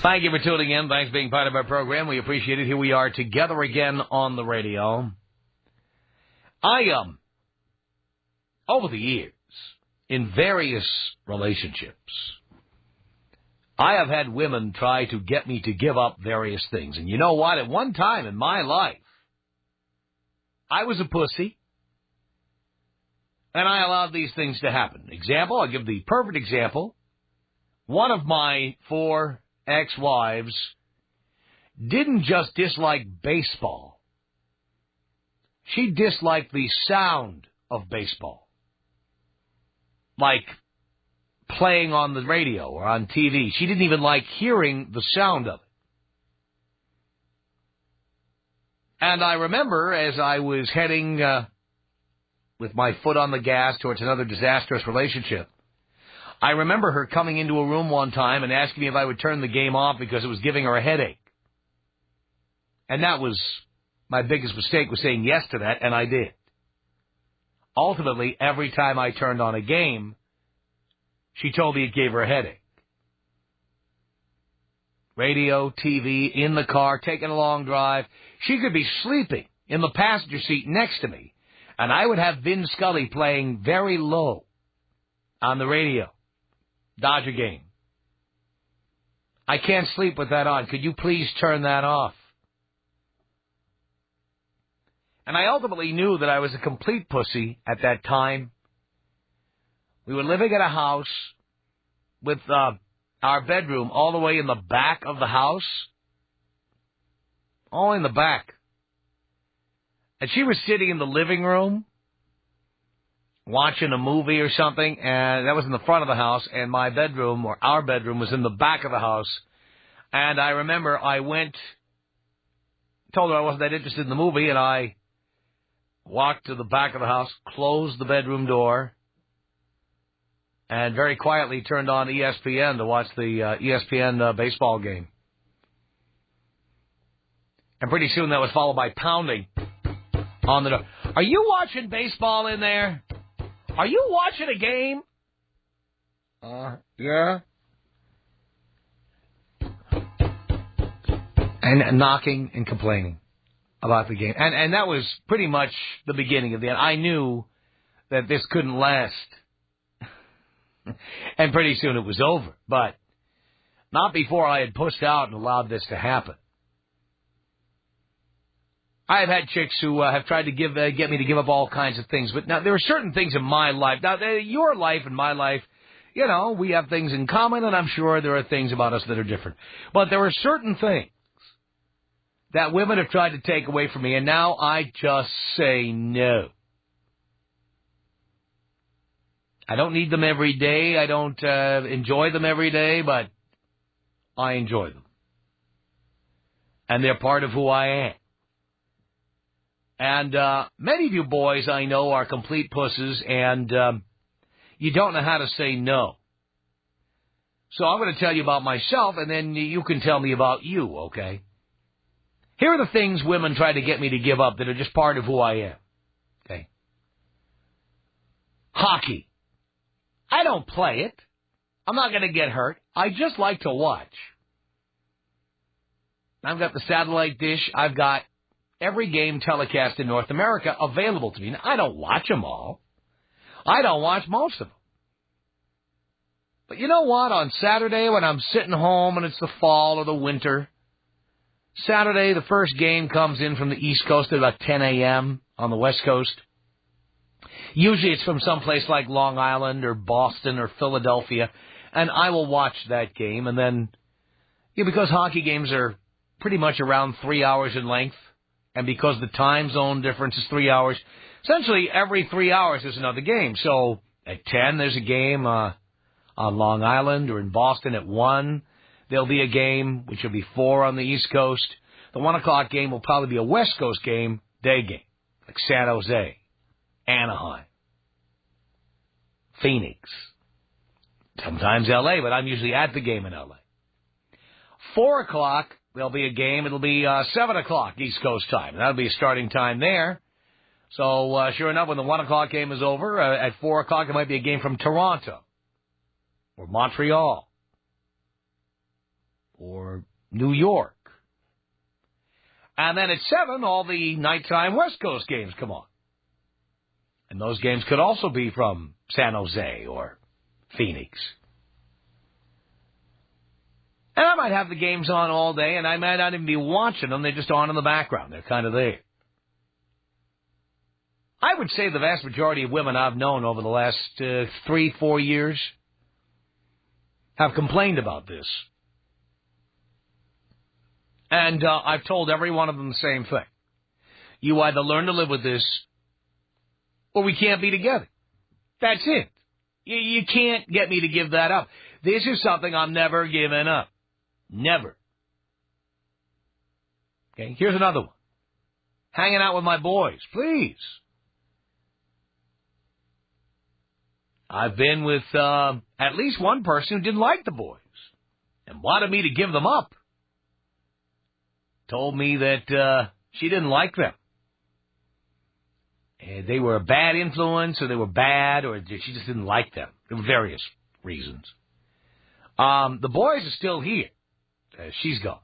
Thank you for tuning in. Thanks for being part of our program. We appreciate it. Here we are together again on the radio. Over the years, in various relationships, I have had women try to get me to give up various things. And you know what? At one time in my life, I was a pussy, and I allowed these things to happen. Example, I'll give the perfect example. One of my 4 ex-wives didn't just dislike baseball. She disliked the sound of baseball. Like playing on the radio or on TV. She didn't even like hearing the sound of it. And I remember as I was heading with my foot on the gas towards another disastrous relationship, I remember her coming into a room one time and asking me if I would turn the game off because it was giving her a headache. And that was my biggest mistake, was saying yes to that, and I did. Ultimately, every time I turned on a game, she told me it gave her a headache. Radio, TV, in the car, taking a long drive. She could be sleeping in the passenger seat next to me, and I would have Vin Scully playing very low on the radio. Dodger game. I can't sleep with that on. Could you please turn that off? And I ultimately knew that I was a complete pussy at that time. We were living in a house with our bedroom all the way in the back of the house. All in the back. And she was sitting in the living room watching a movie or something, and that was in the front of the house, and my bedroom, or our bedroom, was in the back of the house. And I remember I told her I wasn't that interested in the movie, and I walked to the back of the house, closed the bedroom door, and very quietly turned on ESPN to watch the ESPN baseball game. And pretty soon that was followed by pounding on the door. Are you watching baseball in there? Are you watching a game? Yeah. And knocking and complaining about the game. And that was pretty much the beginning of the end. I knew that this couldn't last. And pretty soon it was over. But not before I had pushed out and allowed this to happen. I have had chicks who have tried to get me to give up all kinds of things. But now there are certain things in my life. Now, your life and my life, you know, we have things in common, and I'm sure there are things about us that are different. But there are certain things that women have tried to take away from me, and now I just say no. I don't need them every day. I don't enjoy them every day, but I enjoy them. And they're part of who I am. And many of you boys I know are complete pusses, and you don't know how to say no. So I'm going to tell you about myself, and then you can tell me about you, okay? Here are the things women try to get me to give up that are just part of who I am, okay? Hockey. I don't play it. I'm not going to get hurt. I just like to watch. I've got the satellite dish. I've got every game telecast in North America available to me. Now, I don't watch them all. I don't watch most of them. But you know what? On Saturday when I'm sitting home and it's the fall or the winter, Saturday the first game comes in from the East Coast at about 10 a.m. on the West Coast. Usually it's from someplace like Long Island or Boston or Philadelphia, and I will watch that game. And then, because hockey games are pretty much around 3 hours in length, and because the time zone difference is 3 hours, essentially every 3 hours there's another game. So at 10 there's a game on Long Island, or in Boston at 1 there'll be a game, which will be 4 on the East Coast. The 1 o'clock game will probably be a West Coast game, day game, like San Jose, Anaheim, Phoenix, sometimes L.A., but I'm usually at the game in L.A. 4 o'clock, there'll be a game. It'll be 7 o'clock East Coast time. That'll be a starting time there. So, sure enough, when the 1 o'clock game is over, at 4 o'clock, there might be a game from Toronto or Montreal, or New York. And then at 7, all the nighttime West Coast games come on. And those games could also be from San Jose or Phoenix. And I might have the games on all day, and I might not even be watching them. They're just on in the background. They're kind of there. I would say the vast majority of women I've known over the last 3-4 years have complained about this. And I've told every one of them the same thing. You either learn to live with this, or we can't be together. That's it. You can't get me to give that up. This is something I'm never giving up. Never. Okay, here's another one. Hanging out with my boys, please. I've been with at least one person who didn't like the boys and wanted me to give them up. Told me that she didn't like them. And they were a bad influence, or they were bad, or she just didn't like them. There were various reasons. The boys are still here. She's gone.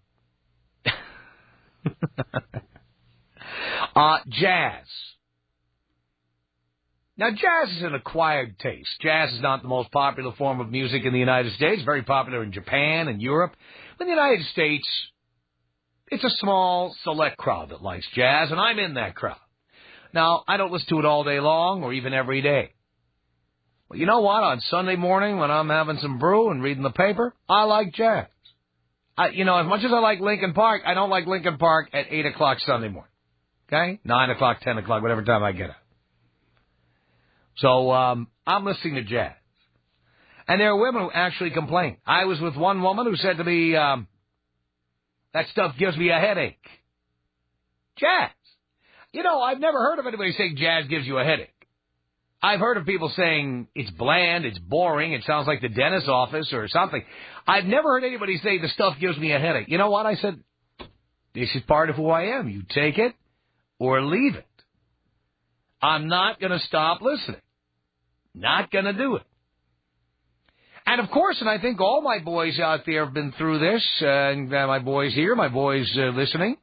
Jazz. Now, jazz is an acquired taste. Jazz is not the most popular form of music in the United States. Very popular in Japan and Europe. But in the United States, it's a small, select crowd that likes jazz, and I'm in that crowd. Now, I don't listen to it all day long or even every day. But you know what? On Sunday morning when I'm having some brew and reading the paper, I like jazz. As much as I like Linkin Park, I don't like Linkin Park at 8 o'clock Sunday morning. Okay? 9 o'clock, 10 o'clock, whatever time I get up. So I'm listening to jazz. And there are women who actually complain. I was with one woman who said to me, that stuff gives me a headache. Jazz. I've never heard of anybody saying jazz gives you a headache. I've heard of people saying it's bland, it's boring, it sounds like the dentist's office or something. I've never heard anybody say the stuff gives me a headache. You know what? I said, this is part of who I am. You take it or leave it. I'm not going to stop listening. Not going to do it. And, of course, and I think all my boys out there have been through this, and my boys here, my boys listening,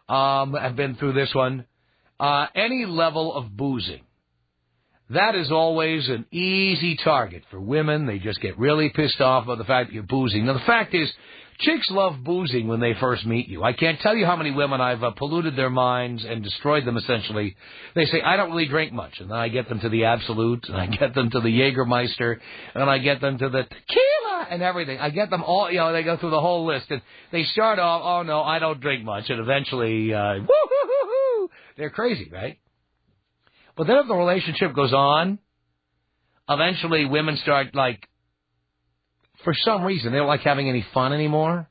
have been through this one. Any level of boozing. That is always an easy target for women. They just get really pissed off about the fact that you're boozing. Now, the fact is, chicks love boozing when they first meet you. I can't tell you how many women I've polluted their minds and destroyed them, essentially. They say, I don't really drink much. And then I get them to the Absolute, and I get them to the Jägermeister, and I get them to the tequila and everything. I get them all, they go through the whole list. And they start off, oh, no, I don't drink much. And eventually, woo-hoo-hoo-hoo, they're crazy, right? But then if the relationship goes on, eventually women start, for some reason, they don't like having any fun anymore.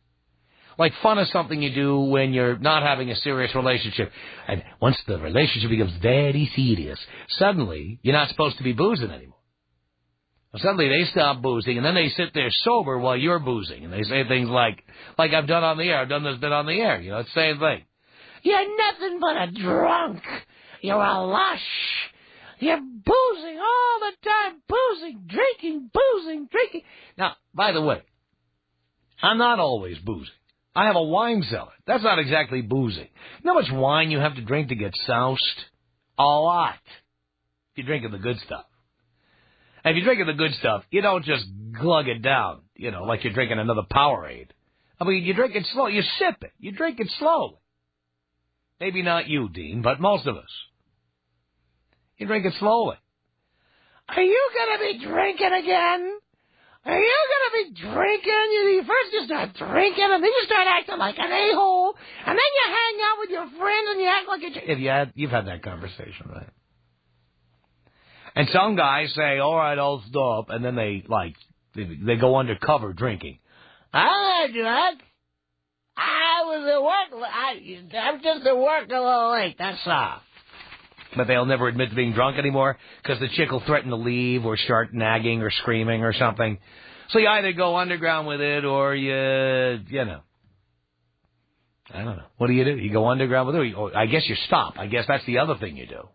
Like, fun is something you do when you're not having a serious relationship. And once the relationship becomes very serious, suddenly you're not supposed to be boozing anymore. Well, suddenly they stop boozing, and then they sit there sober while you're boozing. And they say things like I've done on the air. I've done this bit on the air. It's the same thing. You're nothing but a drunk. You're a lush. You're boozing all the time. Boozing, drinking, boozing, drinking. Now, by the way, I'm not always boozing. I have a wine cellar. That's not exactly boozing. You know how much wine you have to drink to get soused? A lot. If you're drinking the good stuff. And if you're drinking the good stuff, you don't just glug it down, like you're drinking another Powerade. I mean, you drink it slow. You sip it. You drink it slowly. Maybe not you, Dean, but most of us. You drink it slowly. Are you going to be drinking again? Are you going to be drinking? First you start drinking, and then you start acting like an a-hole, and then you hang out with your friends, and you act like you've had that conversation, right? And some guys say, all right, I'll stop, and then they go undercover drinking. I'm not drunk. I was at work. I'm just at work a little late. That's all. But they'll never admit to being drunk anymore because the chick will threaten to leave or start nagging or screaming or something. So you either go underground with it or I don't know. What do? You go underground with it? Or I guess you stop. I guess that's the other thing you do.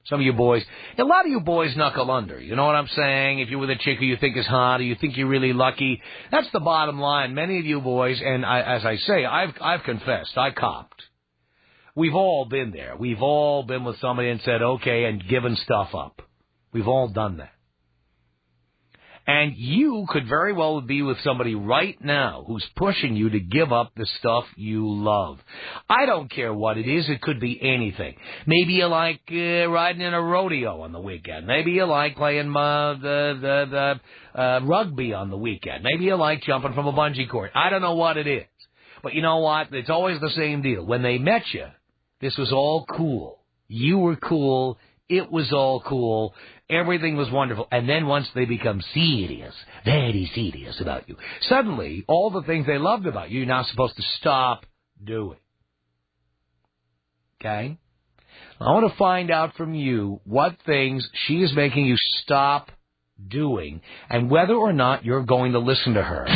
Some of you boys, a lot of you boys knuckle under. You know what I'm saying? If you're with a chick who you think is hot or you think you're really lucky, that's the bottom line. Many of you boys, and as I say, I've confessed, I copped. We've all been there. We've all been with somebody and said, okay, and given stuff up. We've all done that. And you could very well be with somebody right now who's pushing you to give up the stuff you love. I don't care what it is. It could be anything. Maybe you like riding in a rodeo on the weekend. Maybe you like playing the rugby on the weekend. Maybe you like jumping from a bungee cord. I don't know what it is. But you know what? It's always the same deal. When they met you, this was all cool. You were cool. It was all cool. Everything was wonderful. And then once they become serious, very serious about you, suddenly all the things they loved about you, you're now supposed to stop doing. Okay? I want to find out from you what things she is making you stop doing and whether or not you're going to listen to her.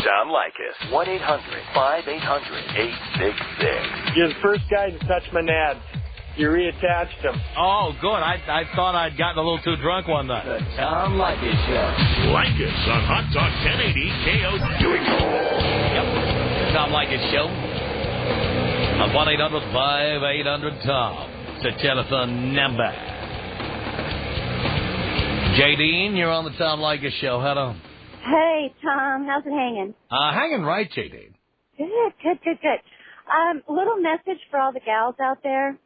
Tom Leykis, 1-800-5800-866. You're the first guy to touch my nads. You reattached them. Oh, good. I thought I'd gotten a little too drunk one night. The Tom Leykis Show. Leykis on Hot Talk 1080 KO. Doing it all. Yep. The Tom Leykis Show. On 1-800-5800-TOM. It's a telephone number. J.D., you're on the Tom Leykis Show. Hello. Hey, Tom. How's it hanging? Hanging right, J.D. Good. Little message for all the gals out there.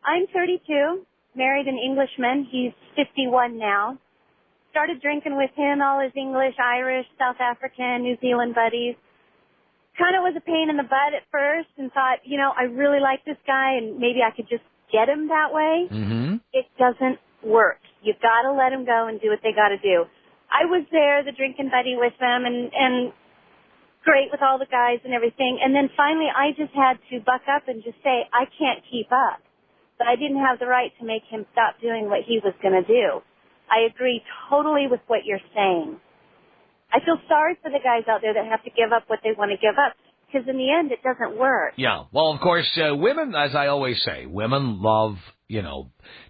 I'm 32, married an Englishman. He's 51 now. Started drinking with him, all his English, Irish, South African, New Zealand buddies. Kind of was a pain in the butt at first and thought, I really like this guy and maybe I could just get him that way. Mm-hmm. It doesn't work. You've got to let them go and do what they got to do. I was there, the drinking buddy with them, and great with all the guys and everything. And then finally I just had to buck up and just say, I can't keep up. But I didn't have the right to make him stop doing what he was going to do. I agree totally with what you're saying. I feel sorry for the guys out there that have to give up what they want to give up, because in the end, it doesn't work. Yeah. Well, of course, women, as I always say, women love,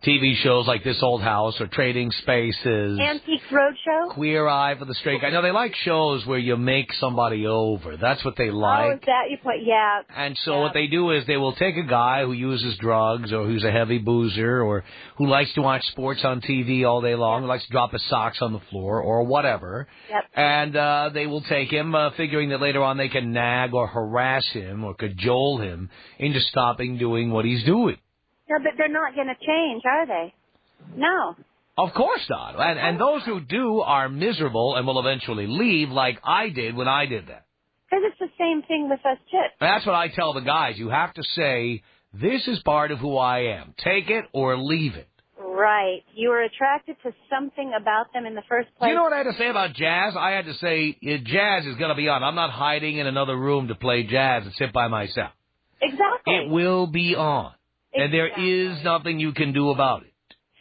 TV shows like This Old House or Trading Spaces. Antique Roadshow. Queer Eye for the Straight Guy. No, they like shows where you make somebody over. That's what they like. Oh, is that you put? Yeah. And so what they do is they will take a guy who uses drugs or who's a heavy boozer or who likes to watch sports on TV all day long, who likes to drop his socks on the floor or whatever. Yep. And they will take him, figuring that later on they can nag or harass him or cajole him into stopping doing what he's doing. No, but they're not going to change, are they? No. Of course not. And those who do are miserable and will eventually leave, like I did when I did that. Because it's the same thing with us chicks. That's what I tell the guys. You have to say, this is part of who I am. Take it or leave it. Right. You were attracted to something about them in the first place. You know what I had to say about jazz? I had to say, jazz is going to be on. I'm not hiding in another room to play jazz and sit by myself. Exactly. It will be on. Exactly. And there is nothing you can do about it.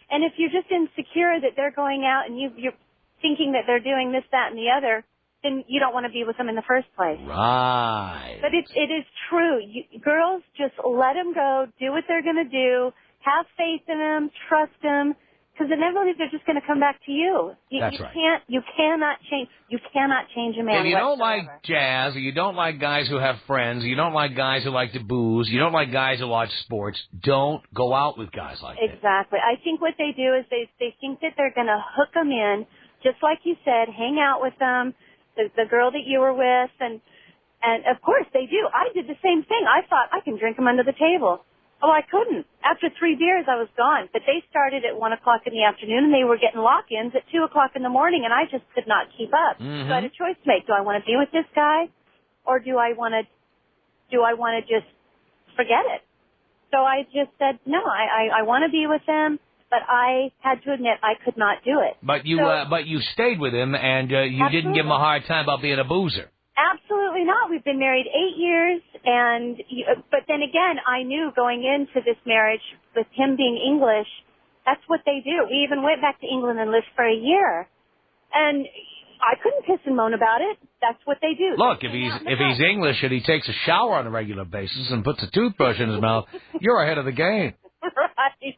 And if you're just insecure that they're going out and you're thinking that they're doing this, that, and the other, then you don't want to be with them in the first place. Right. But it is true. Girls, just let them go, do what they're going to do, have faith in them, trust them, because inevitably they're just going to come back to you. That's right. You cannot change a man. If you don't like jazz, or you don't like guys who have friends, you don't like guys who like to booze, you don't like guys who watch sports, don't go out with guys like that. Exactly. I think what they do is they think that they're going to hook them in, just like you said, hang out with them, the girl that you were with, and of course they do. I did the same thing. I thought I can drink them under the table. Oh, I couldn't. After 3 beers, I was gone. But they started at 1 o'clock in the afternoon, and they were getting lock-ins at 2 o'clock in the morning, and I just could not keep up. Mm-hmm. So I had a choice to make. Do I want to be with this guy, or do I want to just forget it? So I just said, no, I want to be with him, but I had to admit I could not do it. But you stayed with him, and you didn't give him a hard time about being a boozer. Absolutely not. We've been married 8 years, but then again, I knew going into this marriage with him being English, that's what they do. We even went back to England and lived for a year, and I couldn't piss and moan about it. That's what they do. Look, if he's English and he takes a shower on a regular basis and puts a toothbrush in his mouth, you're ahead of the game. Right.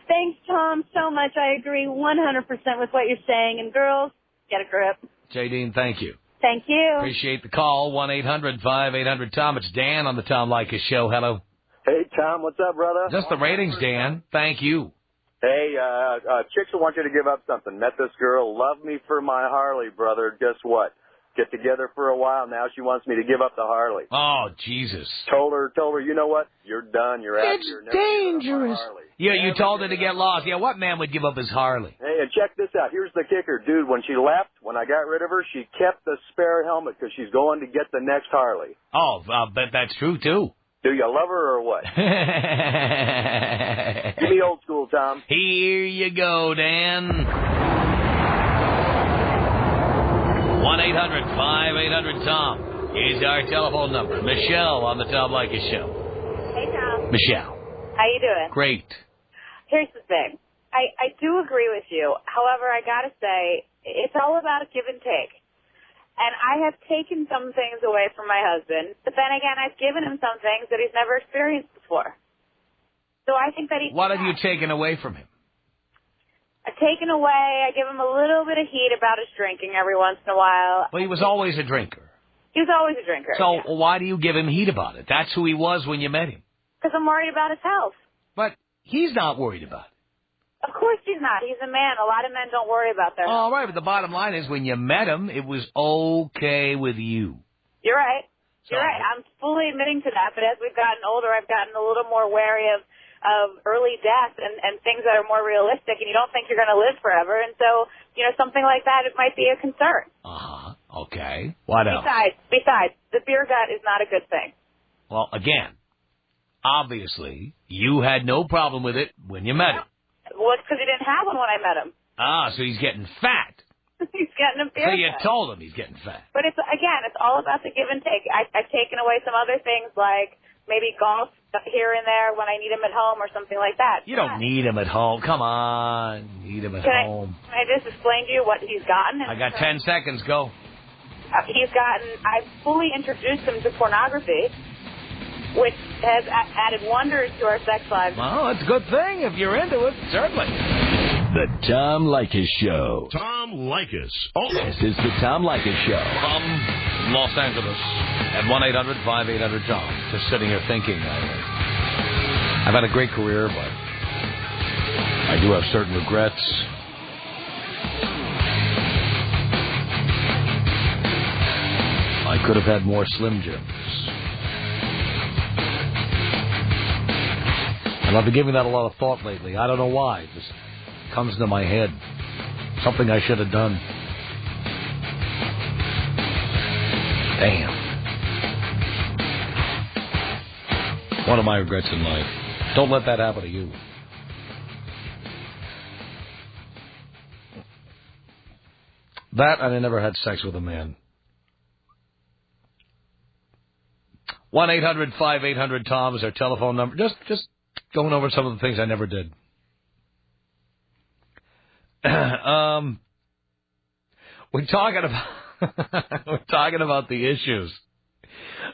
Thanks, Tom, so much. I agree 100% with what you're saying. And girls, get a grip. J. Dean, thank you. Thank you. Appreciate the call. 1-800-5800-TOM. It's Dan on the Tom Leykis Show. Hello. Hey, Tom, what's up, brother? Just the ratings, Dan. Thank you. Hey, chicks will want you to give up something. Met this girl, love me for my Harley, brother. Guess what? Get together for a while. Now she wants me to give up the Harley. Oh, Jesus. Told her, you know what? You're done. You're out. It's You're never giving up dangerous. my Harley. Yeah, you told her to get lost. Yeah, what man would give up his Harley? Hey, and check this out. Here's the kicker. Dude, when she left, when I got rid of her, she kept the spare helmet because she's going to get the next Harley. Oh, I bet that's true, too. Do you love her or what? Give me old school, Tom. Here you go, Dan. 1-800-5800-TOM is our telephone number. Michelle on the Tom Leykis Show. Hey, Tom. Michelle. How you doing? Great. Here's the thing. I do agree with you. However, I got to say, it's all about a give and take. And I have taken some things away from my husband, but then again, I've given him some things that he's never experienced before. So I think that he... What have you taken away from him? I've taken away, I give him a little bit of heat about his drinking every once in a while. Well, he was always a drinker. He was always a drinker. So yeah. why do you give him heat about it? That's who he was when you met him. Because I'm worried about his health. But he's not worried about it. Of course he's not. He's a man. A lot of men don't worry about their health. All right, but the bottom line is when you met him, it was okay with you. You're right. You're right. I'm fully admitting to that. But as we've gotten older, I've gotten a little more wary of early death and things that are more realistic, and you don't think you're going to live forever. And so, you know, something like that, it might be a concern. Uh-huh. Okay. What else? Besides, the beer gut is not a good thing. Well, again, obviously, you had no problem with it when you met him. Well, it's because he didn't have one when I met him. Ah, so he's getting fat. He's getting a beer So you gut. told him he's getting fat. But it's all about the give and take. I've taken away some other things like maybe golf here and there when I need him at home or something like that. You don't need him at home. Come on. Need him at home. Can I just explain to you what he's gotten? I got 10 seconds. Go. I've fully introduced him to pornography, which has added wonders to our sex lives. Well, that's a good thing if you're into it, certainly. The Tom Leykis Show. Tom Leykis. This is the Tom Leykis Show. From Los Angeles at 1-800-5800-TOM. Just sitting here thinking, I've had a great career, but I do have certain regrets. I could have had more Slim Jims. And I've been giving that a lot of thought lately. I don't know why. It just comes into my head. Something I should have done. Damn. One of my regrets in life. Don't let that happen to you. That, and I never had sex with a man. 1-800-5800-TOM is our telephone number. Just going over some of the things I never did. We're talking about the issues.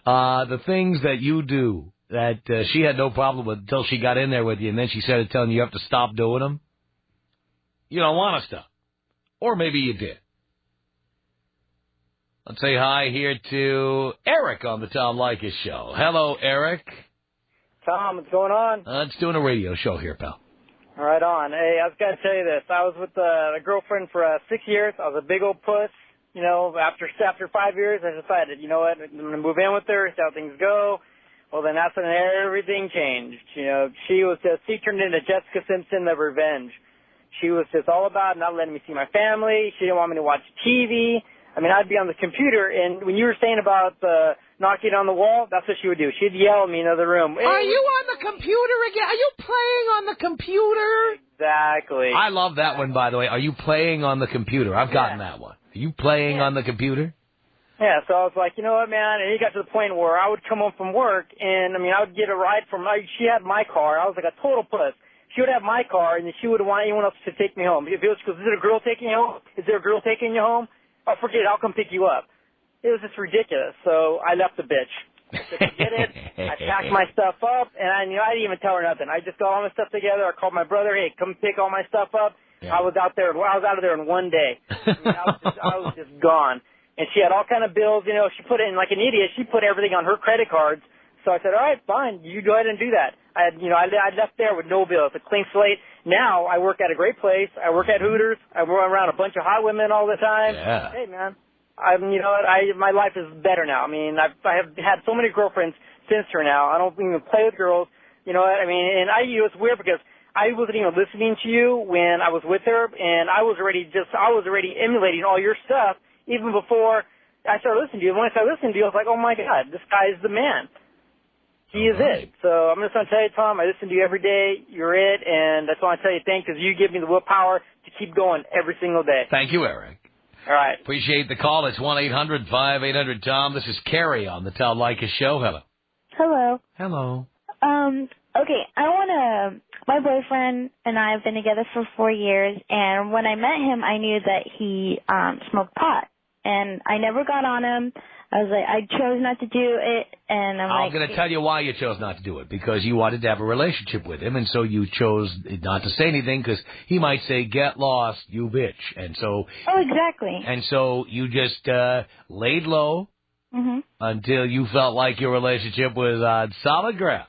The things that you do that she had no problem with until she got in there with you, and then she started telling you have to stop doing them. You don't want to stop. Or maybe you did. Let's say hi here to Eric on the Tom Leykis Show. Hello, Eric. Tom, what's going on? It's doing a radio show here, pal. Right on. Hey, I was going to tell you this. I was with a girlfriend for 6 years. I was a big old puss. You know, after 5 years, I decided, you know what, I'm going to move in with her, see how things go. Well, then that's when everything changed. You know, she turned into Jessica Simpson of Revenge. She was just all about not letting me see my family. She didn't want me to watch TV. I mean, I'd be on the computer, and when you were saying about knocking on the wall, that's what she would do. She'd yell at me in the other room. Hey, are you on the computer again? Are you playing on the computer? Exactly. I love that one, by the way. Are you playing on the computer? I've gotten that one. Are you playing on the computer? Yeah, so I was like, you know what, man? And it got to the point where I would come home from work, and, I mean, I would get a ride from she had my car. I was like a total puss. She would have my car, and she wouldn't want anyone else to take me home. If it was, is there a girl taking you home? Is there a girl taking you home? Oh, forget it. I'll come pick you up. It was just ridiculous. So I left the bitch. I said, forget it. I packed my stuff up, and I didn't even tell her nothing. I just got all my stuff together. I called my brother, hey, come pick all my stuff up. Yeah. I was out of there in one day. I was just gone. And she had all kind of bills, she put it in like an idiot. She put everything on her credit cards. So I said, all right, fine, you go ahead and do that. I left there with no bills, a clean slate. Now I work at a great place. I work at Hooters. I work around a bunch of hot women all the time. Yeah. Hey, man, my life is better now. I mean, I have had so many girlfriends since her now. I don't even play with girls. You know what I mean? And it's weird because I wasn't even listening to you when I was with her, and I was already emulating all your stuff even before I started listening to you. And when I started listening to you, I was like, oh my God, this guy is the man. He is it. So I'm just going to tell you, Tom, I listen to you every day. You're it, and that's why I tell you thanks because you give me the willpower to keep going every single day. Thank you, Eric. All right. Appreciate the call. It's 1-800-5800-TOM. This is Carrie on the Tom Leykis Show. Hello. Hello. Hello. Okay, my boyfriend and I have been together for 4 years, and when I met him, I knew that he smoked pot, and I never got on him. I was like, I chose not to do it, and I'm going to tell you why you chose not to do it, because you wanted to have a relationship with him, and so you chose not to say anything, because he might say, get lost, you bitch, and so... Oh, exactly. And so you just laid low until you felt like your relationship was on solid ground.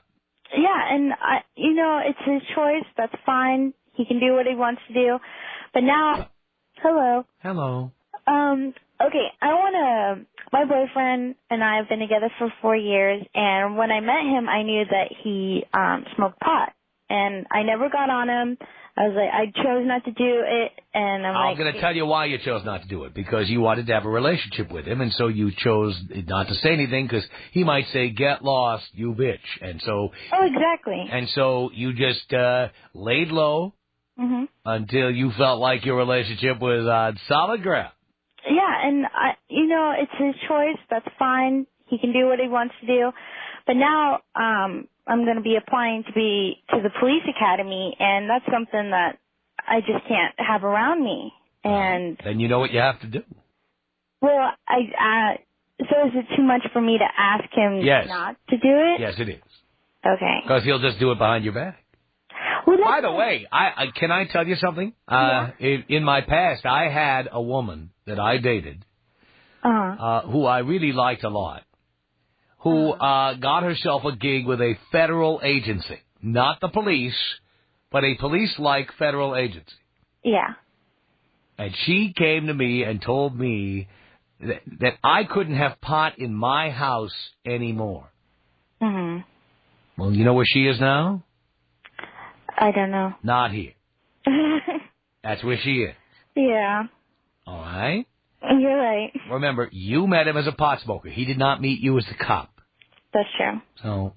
Yeah, and, it's his choice. That's fine. He can do what he wants to do. But now... Hello. Hello. Okay, my boyfriend and I have been together for 4 years, and when I met him, I knew that he smoked pot, and I never got on him. I was like, I chose not to do it, and I'm going to tell you why you chose not to do it, because you wanted to have a relationship with him, and so you chose not to say anything, because he might say, get lost, you bitch, and so... Oh, exactly. And so you just laid low until you felt like your relationship was on solid ground. Yeah, and, it's his choice. That's fine. He can do what he wants to do. But now I'm going to be applying to the police academy, and that's something that I just can't have around me. And then you know what you have to do. Well, so is it too much for me to ask him not to do it? Yes, it is. Okay. Because he'll just do it behind your back. Well, by the way, can I tell you something? Yeah. In my past, I had a woman that I dated who I really liked a lot, who got herself a gig with a federal agency. Not the police, but a police-like federal agency. Yeah. And she came to me and told me that I couldn't have pot in my house anymore. Mm-hmm. Well, you know where she is now? I don't know. Not here. That's where she is. Yeah. All right? You're right. Remember, you met him as a pot smoker. He did not meet you as a cop. That's true. So,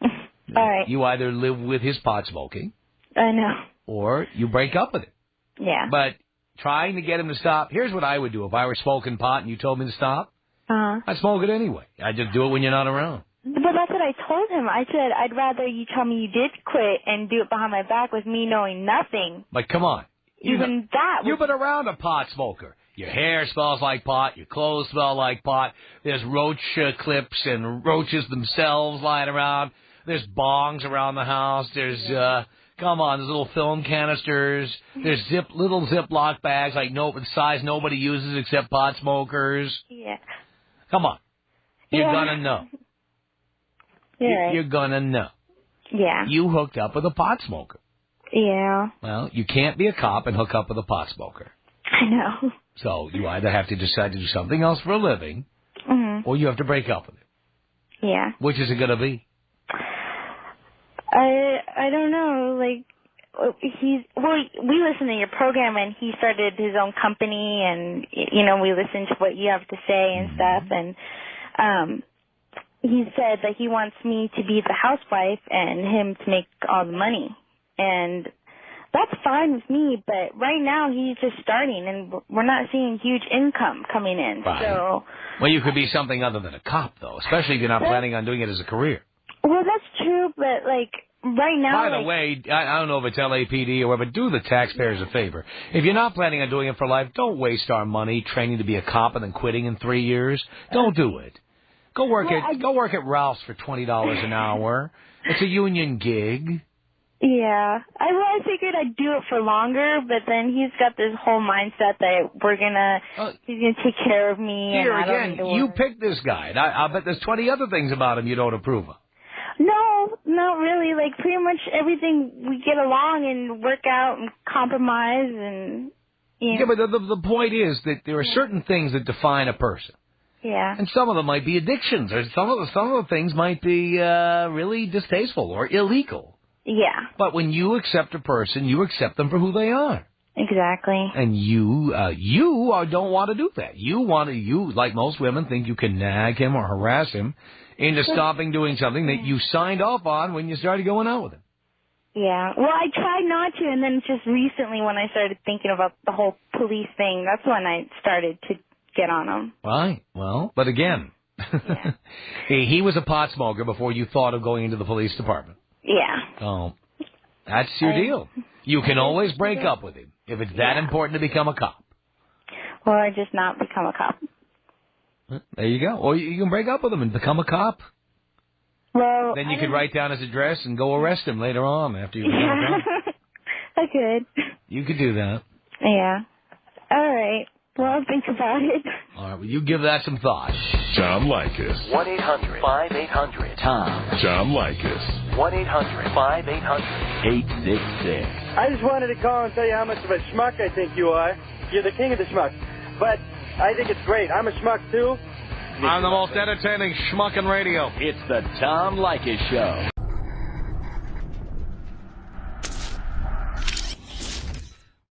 all right. You either live with his pot smoking. I know. Or you break up with him. Yeah. But trying to get him to stop, here's what I would do if I were smoking pot and you told me to stop. I'd smoke it anyway. I'd just do it when you're not around. But that's what I told him. I said, I'd rather you tell me you did quit and do it behind my back with me knowing nothing. But come on. You've been around a pot smoker. Your hair smells like pot. Your clothes smell like pot. There's roach clips and roaches themselves lying around. There's bongs around the house. There's, there's little film canisters. There's little Ziploc bags the size nobody uses except pot smokers. Yeah. Come on. You're gonna know. You're gonna know. Yeah. You hooked up with a pot smoker. Yeah. Well, you can't be a cop and hook up with a pot smoker. I know. So you either have to decide to do something else for a living, or you have to break up with him. Yeah. Which is it going to be? I don't know. We listen to your program, and he started his own company, and we listen to what you have to say and stuff, and he said that he wants me to be the housewife and him to make all the money, and that's fine with me, but right now he's just starting, and we're not seeing huge income coming in. Right. So, well, you could be something other than a cop, though, especially if you're not planning on doing it as a career. Well, that's true, but, right now... By the way, I don't know if it's LAPD or whatever, but do the taxpayers a favor. If you're not planning on doing it for life, don't waste our money training to be a cop and then quitting in 3 years. Don't do it. Go work at Ralph's for $20 an hour. It's a union gig. Yeah. I figured I'd do it for longer, but then he's got this whole mindset that he's gonna take care of me. Here and again, you picked this guy. I bet there's 20 other things about him you don't approve of. No, not really. Like, pretty much everything we get along and work out and compromise and, you know. Yeah, but the point is that there are certain things that define a person. Yeah. And some of them might be addictions, or some of the things might be really distasteful or illegal. Yeah. But when you accept a person, you accept them for who they are. Exactly. And you don't want to do that. You, like most women, think you can nag him or harass him into stopping doing something that you signed off on when you started going out with him. Yeah. Well, I tried not to, and then just recently when I started thinking about the whole police thing, that's when I started to get on him. Right. Well, but again, yeah. he was a pot smoker before you thought of going into the police department. Yeah. Oh, that's your deal. You can always break up with him if it's that important to become a cop. Or just not become a cop. There you go. Or you can break up with him and become a cop. Well, then you could write down his address and go arrest him later on after you become a cop. I could. You could do that. Yeah. All right. Well, I'll think about it. All right. Well, you give that some thought. Tom Leykis. 1-800-5800-TOM. Tom Leykis. 1-800-5800-866. I just wanted to call and tell you how much of a schmuck I think you are. You're the king of the schmuck. But I think it's great. I'm a schmuck, too. I'm the most entertaining schmuck in radio. It's the Tom Leykis Show.